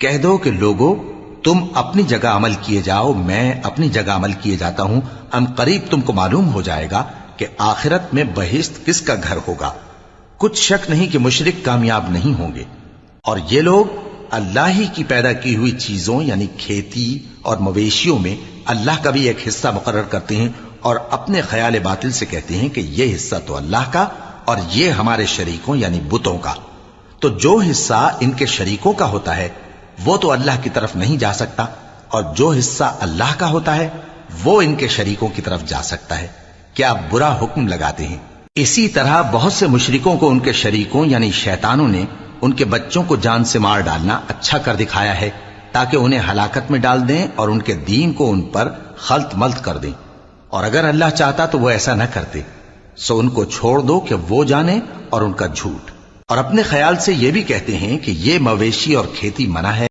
کہہ دو کہ لوگو تم اپنی جگہ عمل کیے جاؤ، میں اپنی جگہ عمل کیے جاتا ہوں، ان قریب تم کو معلوم ہو جائے گا کہ آخرت میں بہشت کس کا گھر ہوگا۔ کچھ شک نہیں کہ مشرک کامیاب نہیں ہوں گے، اور یہ لوگ اللہ ہی کی پیدا کی ہوئی چیزوں یعنی کھیتی اور مویشیوں میں اللہ کا بھی ایک حصہ مقرر کرتے ہیں، اور اپنے خیال باطل سے کہتے ہیں کہ یہ حصہ تو اللہ کا اور یہ ہمارے شریکوں یعنی بتوں کا۔ تو جو حصہ ان کے شریکوں کا ہوتا ہے وہ تو اللہ کی طرف نہیں جا سکتا، اور جو حصہ اللہ کا ہوتا ہے وہ ان کے شریکوں کی طرف جا سکتا ہے۔ کیا برا حکم لگاتے ہیں۔ اسی طرح بہت سے مشرکوں کو ان کے شریکوں یعنی شیطانوں نے ان کے بچوں کو جان سے مار ڈالنا اچھا کر دکھایا ہے، تاکہ انہیں ہلاکت میں ڈال دیں اور ان کے دین کو ان پر خلط ملط کر دیں، اور اگر اللہ چاہتا تو وہ ایسا نہ کرتے۔ سو ان کو چھوڑ دو کہ وہ جانے اور ان کا جھوٹ، اور اپنے خیال سے یہ بھی کہتے ہیں کہ یہ مویشی اور کھیتی منع ہے